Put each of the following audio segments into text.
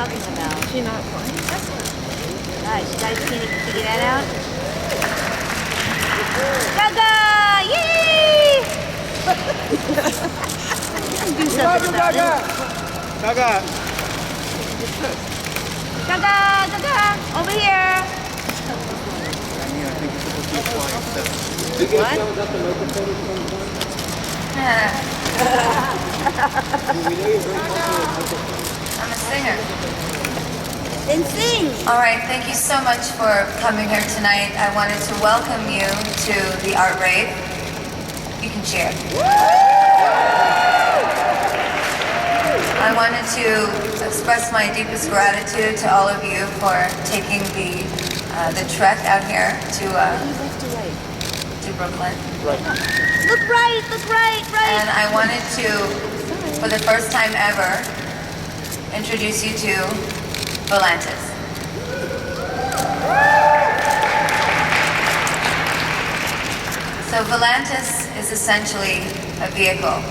talking about. She not fine. Guys, you guys can figure that out? Gaga! Yay! Do something about it. Gaga. Gaga! Gaga! Over here! What? I'm a singer. Then sing! Alright, thank you so much for coming here tonight. I wanted to welcome you to the artRave. You can cheer. I wanted to express my deepest gratitude to all of you for taking the trek out here to Brooklyn. Look right! Look right! Right! And I wanted to, for the first time ever, introduce you to Volantis. So Volantis is essentially a vehicle.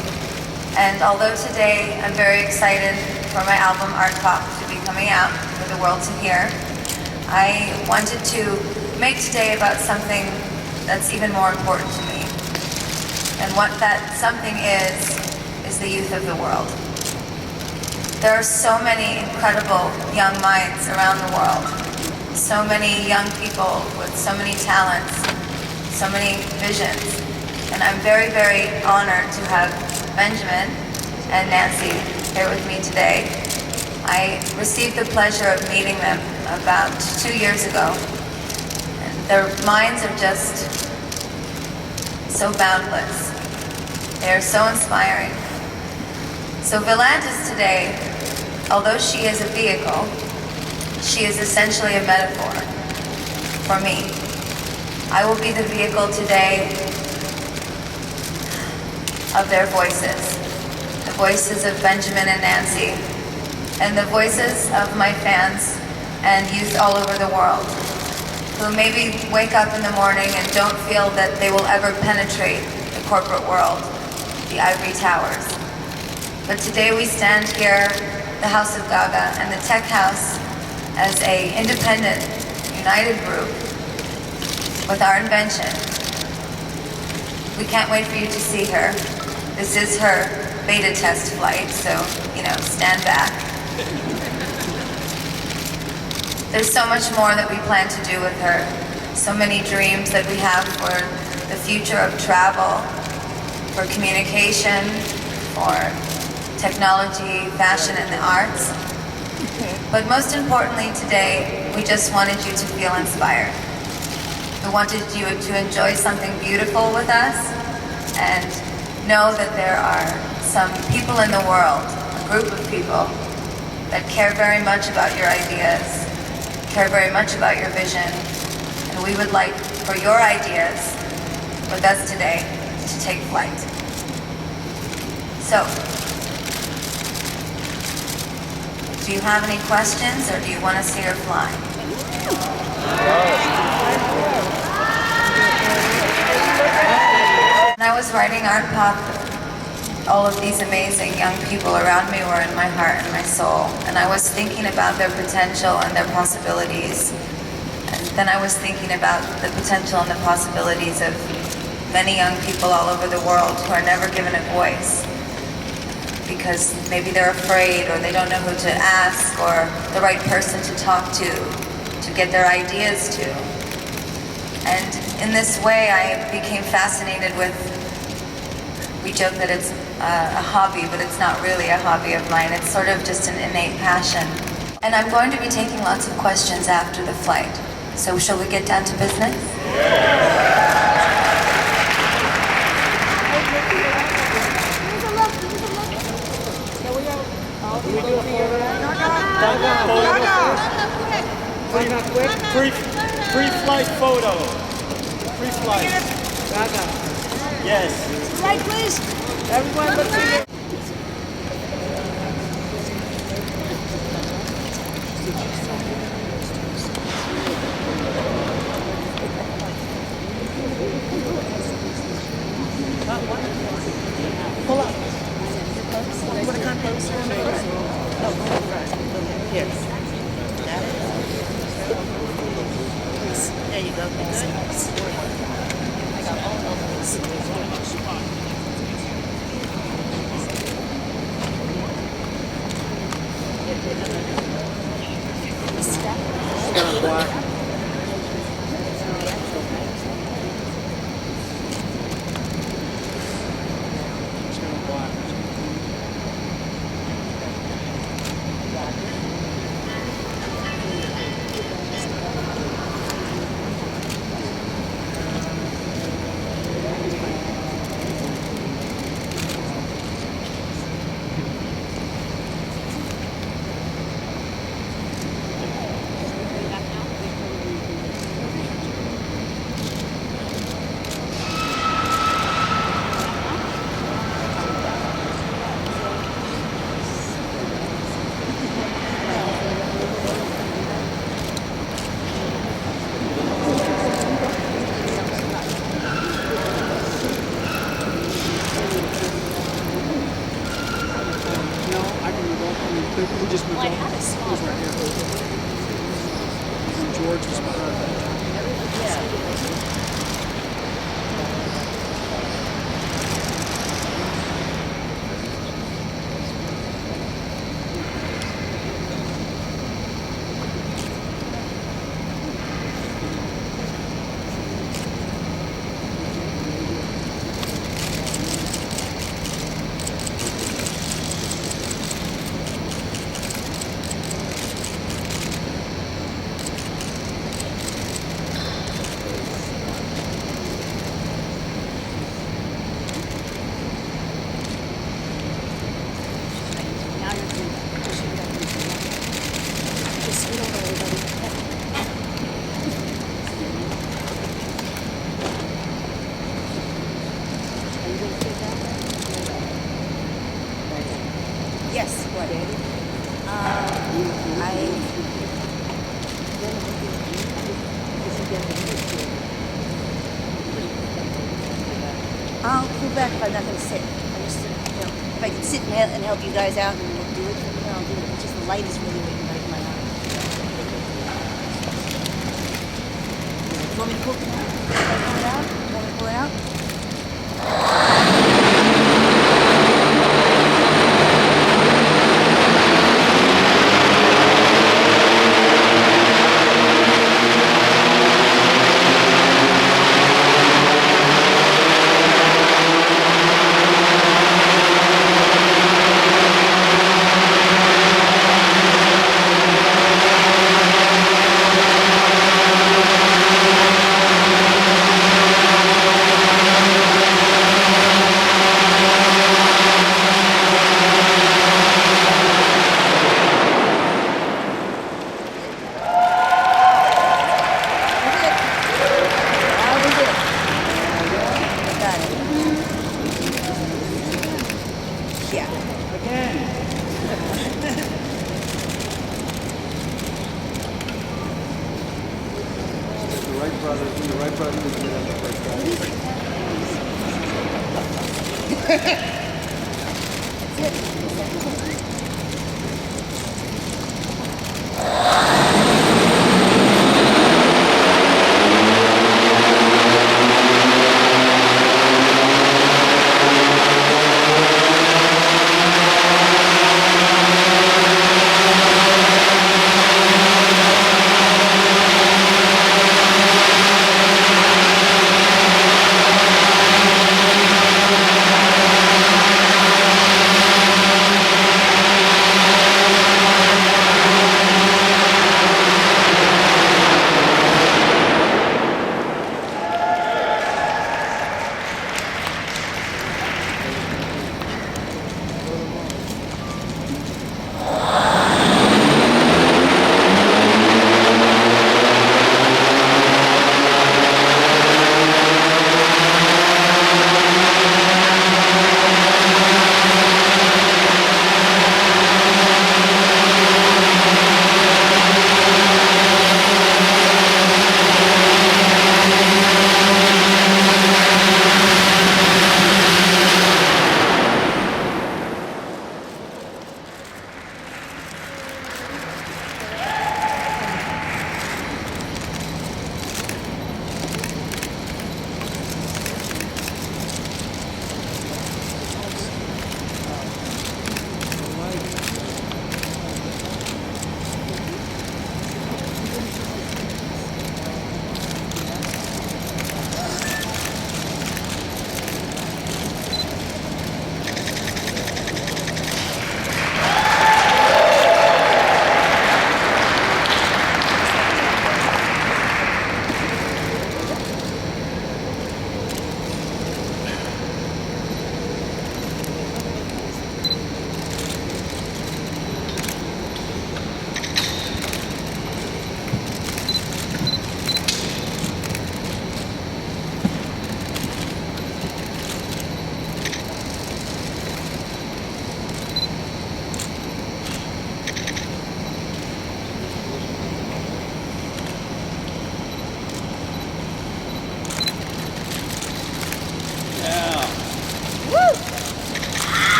And although today I'm very excited for my album Artpop to be coming out for the world to hear, I wanted to make today about something that's even more important to me. And what that something is the youth of the world. There are so many incredible young minds around the world. So many young people with so many talents, so many visions. And I'm very, very honored to have Benjamin and Nancy here with me today. I received the pleasure of meeting them about 2 years ago. And their minds are just so boundless. They are so inspiring. So Volantis today, although she is a vehicle, she is essentially a metaphor for me. I will be the vehicle today of their voices, the voices of Benjamin and Nancy, and the voices of my fans and youth all over the world, who maybe wake up in the morning and don't feel that they will ever penetrate the corporate world, the ivory towers. But today we stand here, the House of GAGA and the Tech House, as a independent, united group with our invention. We can't wait for you to see her. This is her beta test flight, so, stand back. There's so much more that we plan to do with her. So many dreams that we have for the future of travel, for communication, for technology, fashion, and the arts. But most importantly today, we just wanted you to feel inspired. We wanted you to enjoy something beautiful with us and know that there are some people in the world, a group of people, that care very much about your ideas, care very much about your vision, and we would like for your ideas with us today to take flight. So, do you have any questions, or do you want to see her fly? When I was writing Artpop, all of these amazing young people around me were in my heart and my soul, and I was thinking about their potential and their possibilities. And then I was thinking about the potential and the possibilities of many young people all over the world who are never given a voice, because maybe they're afraid, or they don't know who to ask, or the right person to talk to get their ideas to. And in this way, I became fascinated with, we joke that it's a hobby, but it's not really a hobby of mine. It's sort of just an innate passion. And I'm going to be taking lots of questions after the flight. So shall we get down to business? Pre-flight photo. Pre-flight. Gaga. Yes. Right, please. Everyone, let's see it. Pull up. You want to come closer? No, right. Yes. There you go. I got all of those. We just moved on. It was right here. And George was behind. Yes, what? I'll pull back if I'm not going to sit. I just, if I can sit and help you guys out and we'll do it, then I'll do it. It's just the light is really making right in my eye. Do you want me to pull it out? You want me to pull it out? The right brother was good at the first time.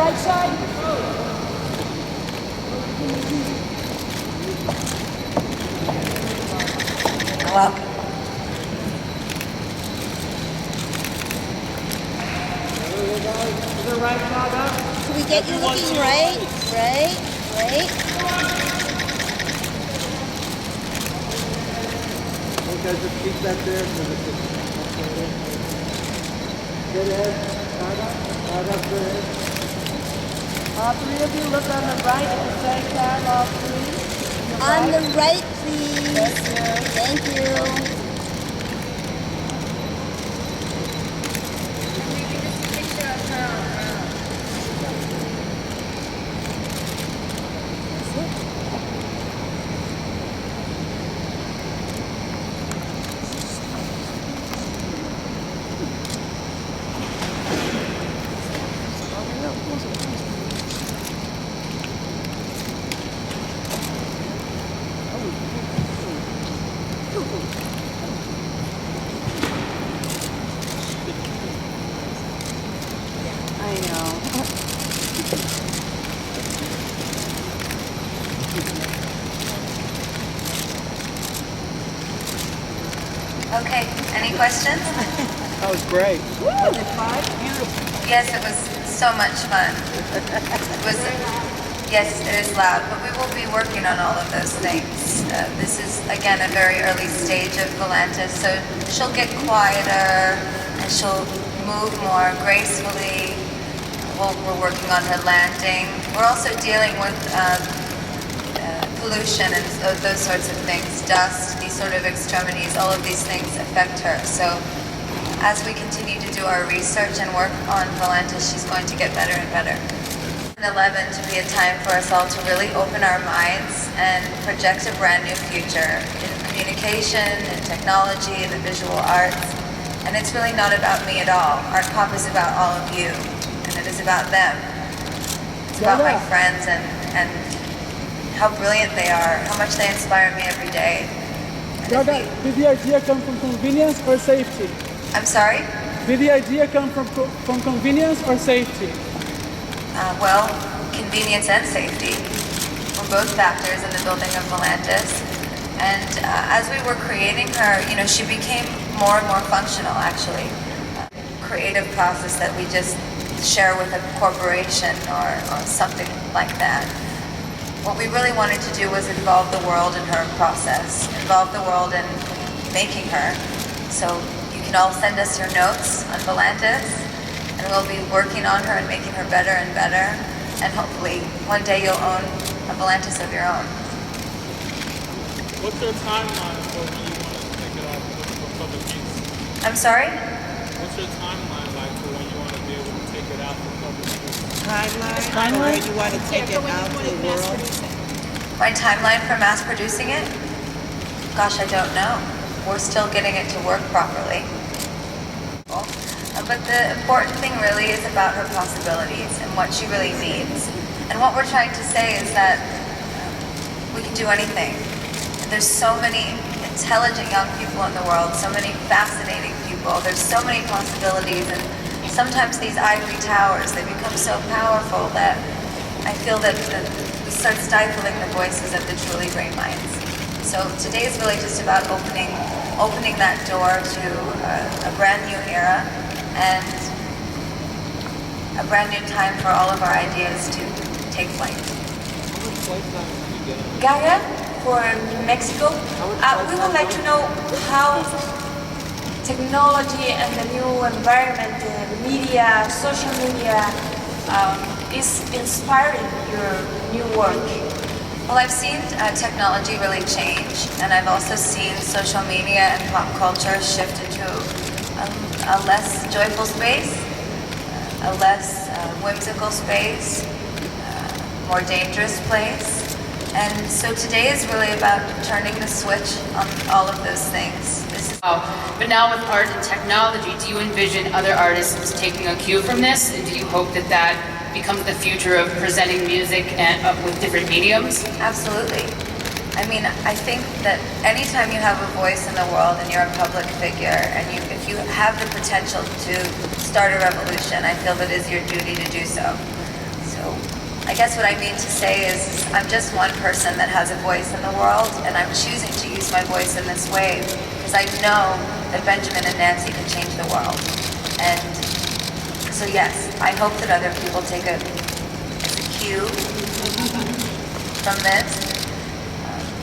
right side. Well, To the right, Gaga. Can we get you looking right? Right? Right? Okay, just keep that there. Good ahead. Gaga, good ahead. All three of you look on the right at the same time, all three. On the right, please. Thank you. I know. okay, any questions? That was great. Was it fun? Yes, it was so much fun. It was, yes, it is loud, but we will be working on all of those things. This is, again, a very early stage of Volantis, so she'll get quieter and she'll move more gracefully. We're working on her landing. We're also dealing with pollution and those sorts of things, dust, these sort of extremities, all of these things affect her. So as we continue to do our research and work on Volantis, she's going to get better and better. 2011 to be a time for us all to really open our minds and project a brand new future in communication, in technology, in the visual arts. And it's really not about me at all. Artpop is about all of you, and it is about them. It's about my friends and how brilliant they are, how much they inspire me every day. Gaga, did the idea come from convenience or safety? I'm sorry? Did the idea come from convenience or safety? Well, convenience and safety were both factors in the building of Volantis. And as we were creating her, you know, she became more and more functional, actually. Creative process that we just share with a corporation or something like that. What we really wanted to do was involve the world in her process, involve the world in making her. So you can all send us your notes on Volantis, and we'll be working on her and making her better and better. And hopefully, one day you'll own a Volantis of your own. What's your timeline for when you want to take it off for public use? I'm sorry? What's your timeline like for when you want to be able to take it out for public use? Timeline? Where you want to take it out to the world? My timeline for mass producing it? Gosh, I don't know. We're still getting it to work properly. But the important thing really is about her possibilities and what she really needs. And what we're trying to say is that we can do anything. And there's so many intelligent young people in the world, so many fascinating people. There's so many possibilities, and sometimes these ivory towers, they become so powerful that I feel that we start stifling the voices of the truly great minds. So today is really just about opening that door to a brand new era and a brand new time for all of our ideas to take flight. GAGA for Mexico. We would like to know how technology and the new environment, the media, social media, is inspiring your new work. Well, I've seen technology really change, and I've also seen social media and pop culture shift into a less joyful space, a less whimsical space, more dangerous place. And so today is really about turning the switch on all of those things. But now with art and technology, do you envision other artists taking a cue from this? And do you hope that that becomes the future of presenting music and with different mediums? Absolutely. I mean, I think that anytime you have a voice in the world and you're a public figure, and if you have the potential to start a revolution, I feel that it is your duty to do so. So I guess what I mean to say is I'm just one person that has a voice in the world, and I'm choosing to use my voice in this way because I know that Benjamin and Nancy can change the world. And so yes, I hope that other people take a cue from this.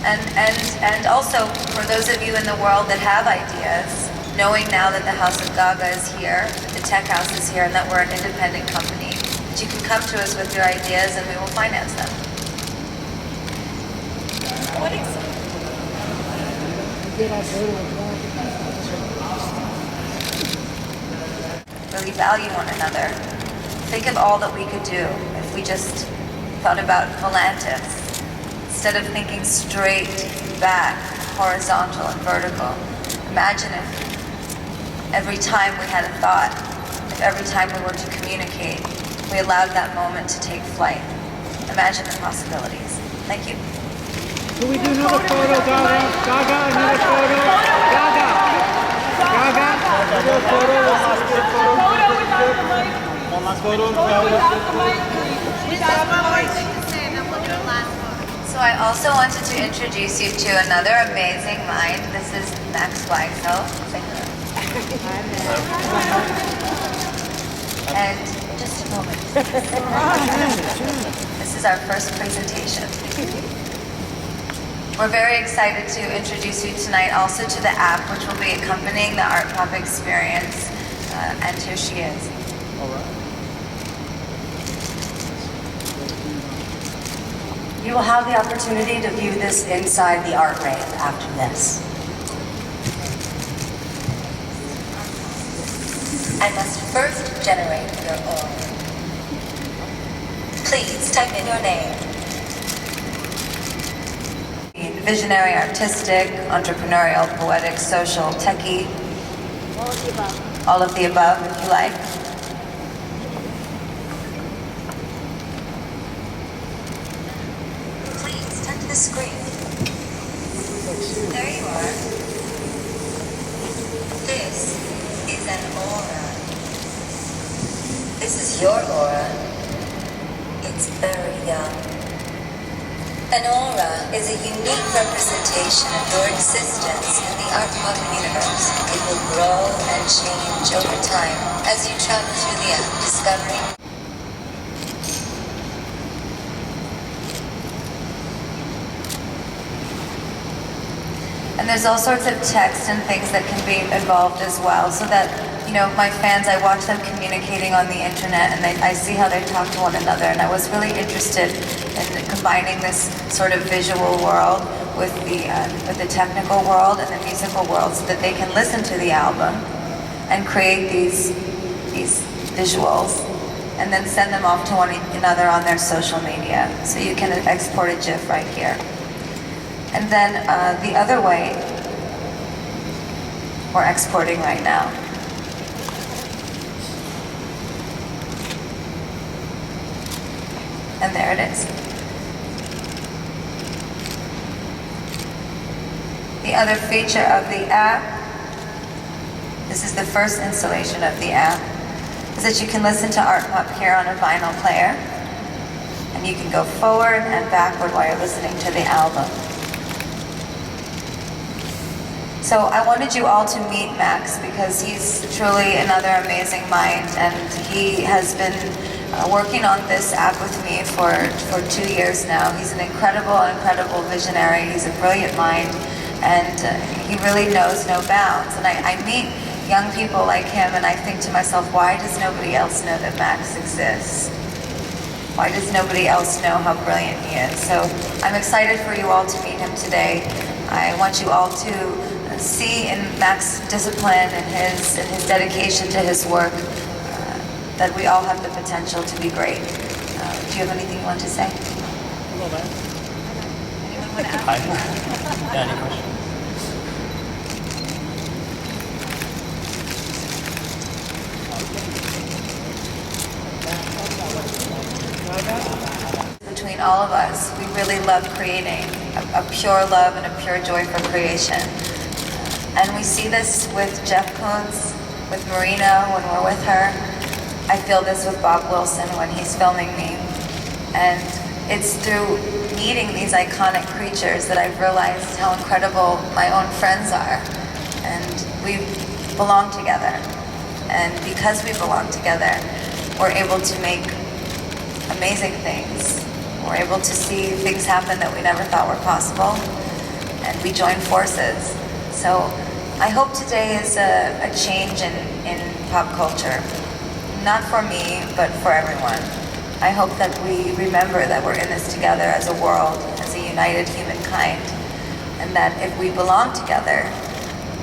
And also for those of you in the world that have ideas, knowing now that the House of Gaga is here, the Tech House is here, and that we're an independent company, that you can come to us with your ideas and we will finance them. Really value one another. Think of all that we could do if we just thought about Volantis. Instead of thinking straight back, horizontal and vertical. Imagine if every time we had a thought, if every time we were to communicate, we allowed that moment to take flight. Imagine the possibilities. Thank you. Do we do another photo, Gaga? Gaga, another photo? Gaga! Gaga! Another photo? One last photo. So I also wanted to introduce you to another amazing mind. This is Max Weisel. And just a moment. This is our first presentation. We're very excited to introduce you tonight also to the app, which will be accompanying the Artpop experience. And here she is. All right. You will have the opportunity to view this inside the artRave after this. I must first generate your aura. Please type in your name. Visionary, artistic, entrepreneurial, poetic, social, techie. All of the above. All of the above, if you like. Please turn to the screen. There you are. This is an aura. This is your aura. It's very young. An aura is a unique representation of your existence in the Artpop universe. It will grow and change over time as you travel through the app, discovering. And there's all sorts of text and things that can be involved as well, so that, you know, my fans, I watch them communicating on the internet, and I see how they talk to one another, and I was really interested in combining this sort of visual world with the technical world and the musical world, so that they can listen to the album and create these visuals, and then send them off to one another on their social media. So you can export a GIF right here. And then the other way, we're exporting right now. And there it is. The other feature of the app, this is the first installation of the app, is that you can listen to Artpop here on a vinyl player, and you can go forward and backward while you're listening to the album. So I wanted you all to meet Max because he's truly another amazing mind, and he has been working on this app with me for 2 years now. He's an incredible visionary. He's a brilliant mind, and he really knows no bounds. And I meet young people like him, and I think to myself, why does nobody else know that Max exists? Why does nobody else know how brilliant he is? So I'm excited for you all to meet him today. I want you all to see in Max's discipline and his dedication to his work that we all have the potential to be great. Do you have anything you want to say? Hello, man. Anyone want to ask? Hi. Yeah, any questions? Between all of us, we really love creating a pure love and a pure joy for creation. And we see this with Jeff Koons, with Marina when we're with her. I feel this with Bob Wilson when he's filming me. And it's through meeting these iconic creatures that I've realized how incredible my own friends are. And we belong together. And because we belong together, we're able to make amazing things. We're able to see things happen that we never thought were possible. And we join forces. So I hope today is a change in pop culture. Not for me, but for everyone. I hope that we remember that we're in this together as a world, as a united humankind, and that if we belong together,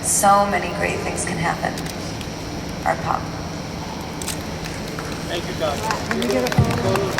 so many great things can happen. Artpop. Thank you, God. Can we get a photo?